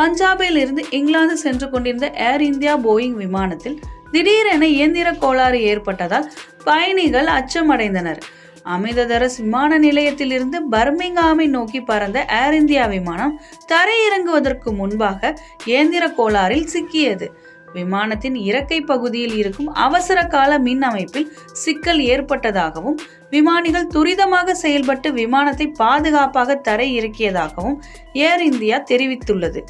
பஞ்சாபில் இருந்து இங்கிலாந்து சென்று கொண்டிருந்த ஏர் இந்தியா போயிங் விமானத்தில் திடீரென இயந்திர கோளாறு ஏற்பட்டதால் பயணிகள் அச்சமடைந்தனர். அமிர்தசரஸ் விமான நிலையத்திலிருந்து பர்மிங்ஹாமை நோக்கி பறந்த ஏர் இந்தியா விமானம் தரையிறங்குவதற்கு முன்பாக இயந்திர கோளாறில் சிக்கியது. விமானத்தின் இறக்கை பகுதியில் இருக்கும் அவசர கால மின் அமைப்பில் சிக்கல் ஏற்பட்டதாகவும் விமானிகள் துரிதமாக செயல்பட்டு விமானத்தை பாதுகாப்பாக தரை இறக்கியதாகவும் ஏர் இந்தியா தெரிவித்துள்ளது.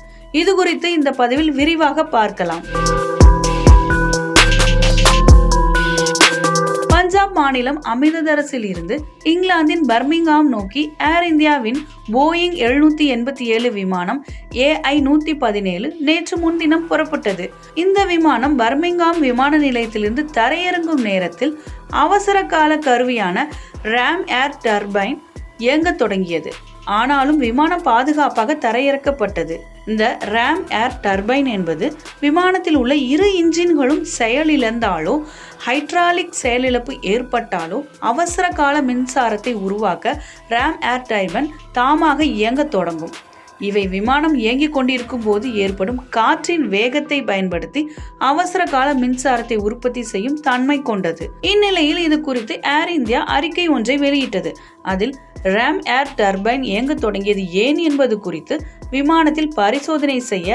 இது குறித்து இந்த பதிவில் விரிவாக பார்க்கலாம். பஞ்சாப் மாநிலம் அமிர்தசரஸில் இருந்து இங்கிலாந்தின் பர்மிங்ஹாம் நோக்கி ஏர் இந்தியாவின் போயிங் 787 விமானம் AI-117 நேற்று முன்தினம் புறப்பட்டது. இந்த விமானம் பர்மிங்ஹாம் விமான நிலையத்திலிருந்து தரையிறங்கும் நேரத்தில் அவசர கால கருவியான ராம் ஏர் டர்பைன் இயங்க தொடங்கியது. ஆனாலும் விமானம் பாதுகாப்பாக தரையிறக்கப்பட்டது. இந்த ராம் ஏர் டர்பைன் என்பது விமானத்தில் உள்ள இரு இன்ஜின்களும் செயலிழந்தாலோ ஹைட்ராலிக் செயலிழப்பு ஏற்பட்டாலோ அவசர கால மின்சாரத்தை உருவாக்க ராம் ஏர் டர்பைன் தாமாக இயங்க தொடங்கும். இவை விமானம் இயங்கிக் கொண்டிருக்கும் போது ஏற்படும் காற்றின் வேகத்தை பயன்படுத்தி அவசர கால மின்சாரத்தை உற்பத்தி செய்யும் தன்மை கொண்டது. இந்நிலையில் இது குறித்து ஏர் இந்தியா அறிக்கை ஒன்றை வெளியிட்டது. அதில் ராம் ஏர் டர்பைன் இயங்க தொடங்கியது ஏன் என்பது குறித்து விமானத்தில் பரிசோதனை செய்ய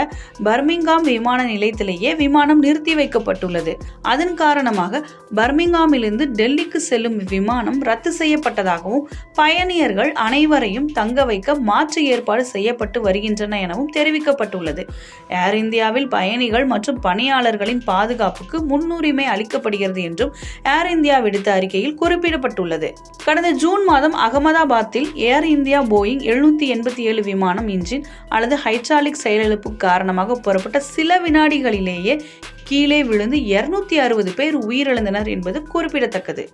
பர்மிங்ஹாம் விமான நிலையத்திலேயே விமானம் நிறுத்தி வைக்கப்பட்டுள்ளது. அதன் காரணமாக பர்மிங்ஹாமிலிருந்து டெல்லிக்கு செல்லும் விமானம் ரத்து செய்யப்பட்டதாகவும் பயணியர்கள் அனைவரையும் தங்க வைக்க மாற்று ஏற்பாடு செய்யப்பட்டு வருகின்றன எனவும் தெரிவிக்கப்பட்டுள்ளது. ஏர் இந்தியாவில் பயணிகள் மற்றும் பணியாளர்களின் பாதுகாப்புக்கு முன்னுரிமை அளிக்கப்படுகிறது என்றும் ஏர் இந்தியா விடுத்த அறிக்கையில் குறிப்பிடப்பட்டுள்ளது. கடந்த ஜூன் மாதம் அகமதாபாத்தில் ஏர் இந்தியா போயிங் 787 விமானம் இன்ஜின் அல்லது ஹைட்ராலிக் செயலிழப்பு காரணமாக புறப்பட்ட சில வினாடிகளிலேயே கீழே விழுந்து 260 பேர் உயிரிழந்தனர் என்பது குறிப்பிடத்தக்கது.